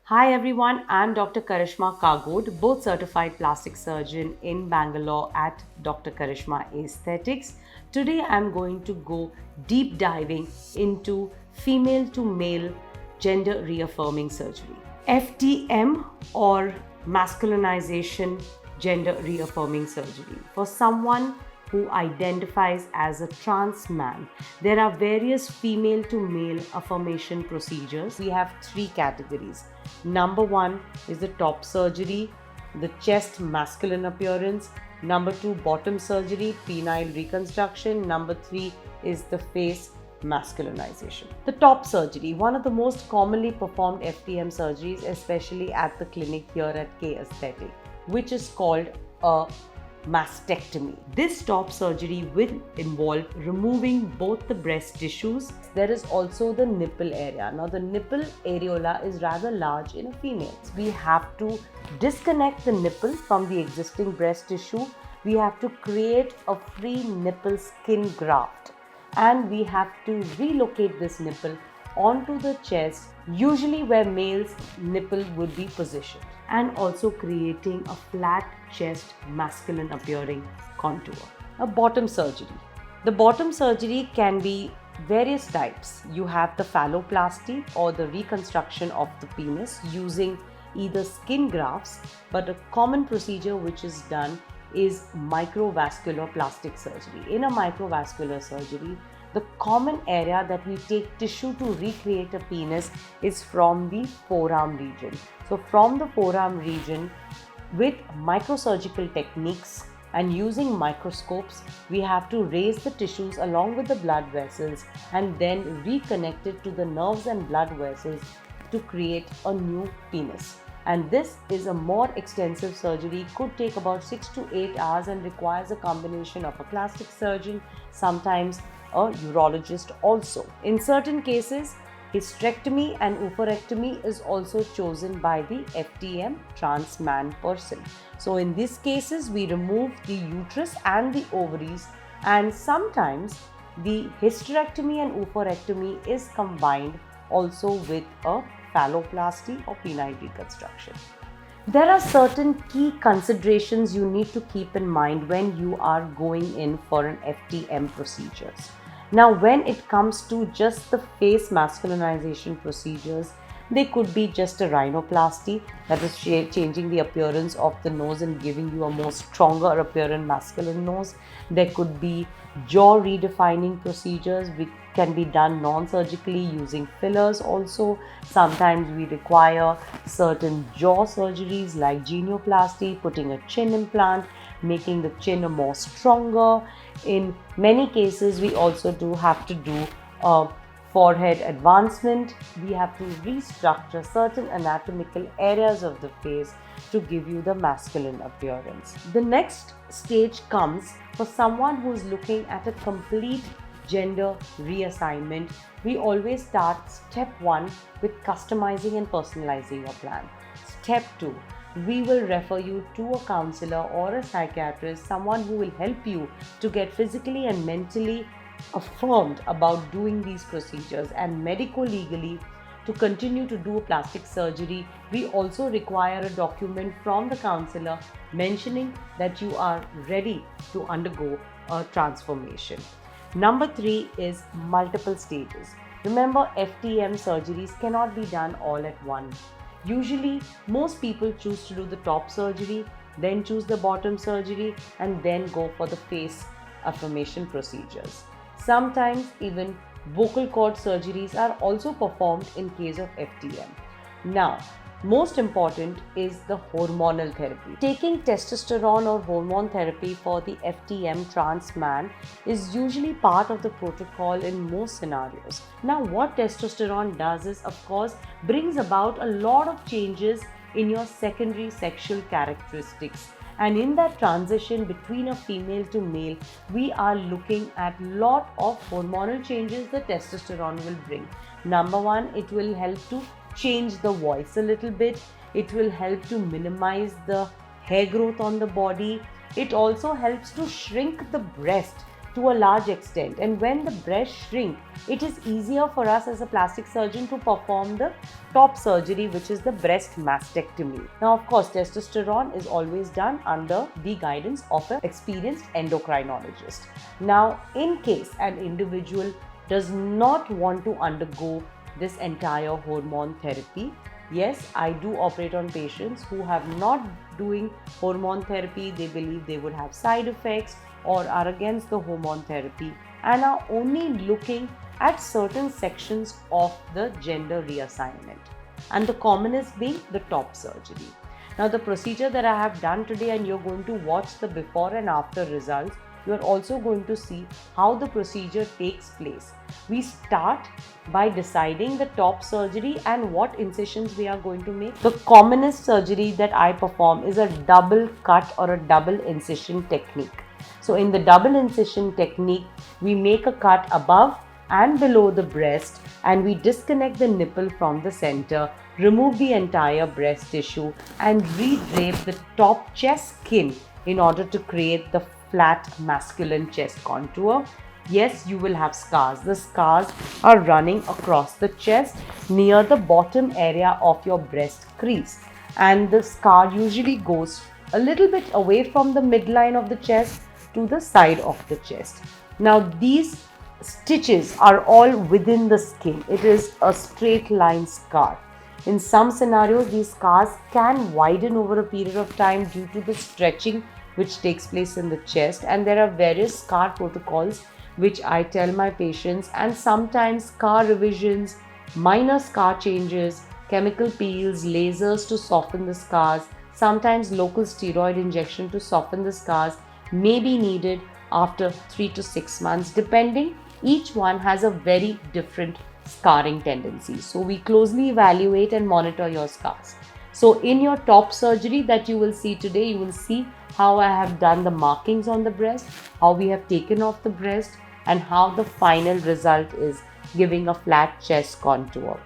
Hi everyone, I'm Dr. Karishma Kagod, both certified plastic surgeon in Bangalore at Dr. Karishma Aesthetics. Today I'm going to go deep diving into female to male gender reaffirming surgery. FTM or masculinization gender reaffirming surgery. For someone who identifies as a trans man, there are various female to male affirmation procedures. We have three categories. Number one is the top surgery, the chest masculine appearance. Number two, bottom surgery, penile reconstruction. Number three is the face masculinization. The top surgery, one of the most commonly performed FTM surgeries, especially at the clinic here at K Aesthetic, which is called a mastectomy. This top surgery will involve removing both the breast tissues. There is also the nipple area. Now, the nipple areola is rather large in a female. We have to disconnect the nipple from the existing breast tissue. We have to create a free nipple skin graft, and we have to relocate this nipple onto the chest, usually where male's nipple would be positioned, and also creating a flat chest masculine appearing contour. A bottom surgery. The bottom surgery can be various types. You have the phalloplasty or the reconstruction of the penis using either skin grafts, but a common procedure which is done is microvascular plastic surgery. In a microvascular surgery, the common area that we take tissue to recreate a penis is from the forearm region. So from the forearm region, with microsurgical techniques and using microscopes, we have to raise the tissues along with the blood vessels and then reconnect it to the nerves and blood vessels to create a new penis. And this is a more extensive surgery, could take about 6 to 8 hours and requires a combination of a plastic surgeon, sometimes a urologist also. In certain cases, hysterectomy and oophorectomy is also chosen by the FTM trans man person. So in these cases, we remove the uterus and the ovaries, and sometimes the hysterectomy and oophorectomy is combined also with a phalloplasty or penile reconstruction. There are certain key considerations you need to keep in mind when you are going in for an FTM procedures. Now, when it comes to just the face masculinization procedures, they could be just a rhinoplasty, that is changing the appearance of the nose and giving you a more stronger appearance masculine nose. There could be jaw redefining procedures which can be done non-surgically using fillers also. Sometimes we require certain jaw surgeries like genioplasty, putting a chin implant, making the chin more stronger. In many cases, we also have to do a forehead advancement. We have to restructure certain anatomical areas of the face to give you the masculine appearance. The next stage comes for someone who is looking at a complete gender reassignment. We always start step 1 with customizing and personalizing your plan. Step 2, we will refer you to a counselor or a psychiatrist, someone who will help you to get physically and mentally affirmed about doing these procedures. And medico-legally, to continue to do plastic surgery, we also require a document from the counselor mentioning that you are ready to undergo a transformation. Number 3 is multiple stages. Remember, FTM surgeries cannot be done all at once. Usually, most people choose to do the top surgery, then choose the bottom surgery, and then go for the face affirmation procedures. Sometimes even vocal cord surgeries are also performed in case of FTM. Now, most important is the hormonal therapy. Taking testosterone or hormone therapy for the FTM trans man is usually part of the protocol in most scenarios. Now, what testosterone does is, of course, brings about a lot of changes in your secondary sexual characteristics. And in that transition between a female to male, we are looking at lot of hormonal changes that testosterone will bring. Number 1, it will help to change the voice a little bit. It will help to minimize the hair growth on the body. It also helps to shrink the breast to a large extent, and when the breasts shrink, it is easier for us as a plastic surgeon to perform the top surgery, which is the breast mastectomy. Now, of course, testosterone is always done under the guidance of an experienced endocrinologist. Now, in case an individual does not want to undergo this entire hormone therapy, yes, I do operate on patients who have not doing hormone therapy. They believe they would have side effects or are against the hormone therapy and are only looking at certain sections of the gender reassignment, and the commonest being the top surgery. Now, the procedure that I have done today, and you're going to watch the before and after results, you are also going to see how the procedure takes place. We start by deciding the top surgery and what incisions we are going to make. The commonest surgery that I perform is a double cut or a double incision technique. So in the double incision technique, we make a cut above and below the breast, and we disconnect the nipple from the center, remove the entire breast tissue and redrape the top chest skin in order to create the flat masculine chest contour. Yes, you will have scars. The scars are running across the chest near the bottom area of your breast crease, and the scar usually goes a little bit away from the midline of the chest to the side of the chest. Now, these stitches are all within the skin. It is a straight line scar. In some scenarios, these scars can widen over a period of time due to the stretching which takes place in the chest, and there are various scar protocols which I tell my patients, and sometimes scar revisions, minor scar changes, chemical peels, lasers to soften the scars, sometimes local steroid injection to soften the scars may be needed after 3 to 6 months, depending. Each one has a very different scarring tendency. So we closely evaluate and monitor your scars. So in your top surgery that you will see today, you will see how I have done the markings on the breast, how we have taken off the breast, and how the final result is giving a flat chest contour.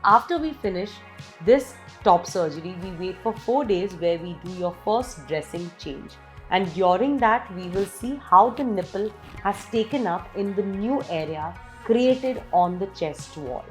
After we finish this top surgery, we wait for 4 days where we do your first dressing change. And during that, we will see how the nipple has taken up in the new area created on the chest wall.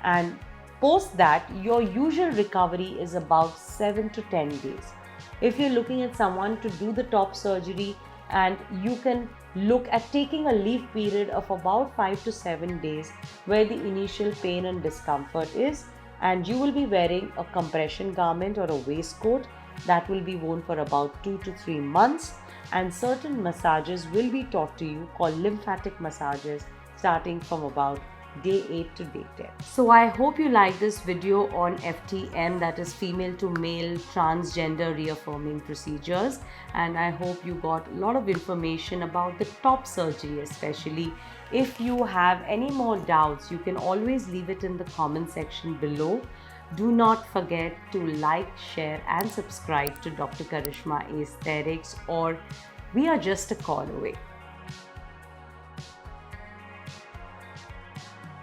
And post that, your usual recovery is about 7 to 10 days. If you're looking at someone to do the top surgery, and you can look at taking a leave period of about 5 to 7 days where the initial pain and discomfort is, and you will be wearing a compression garment or a waistcoat that will be worn for about 2 to 3 months, and certain massages will be taught to you called lymphatic massages starting from about day 8 to day 10. So I hope you like this video on FTM, that is female to male transgender reaffirming procedures, and I hope you got a lot of information about the top surgery especially. If you have any more doubts, you can always leave it in the comment section below. Do not forget to like, share and subscribe to Dr. Karishma Aesthetics, or we are just a call away.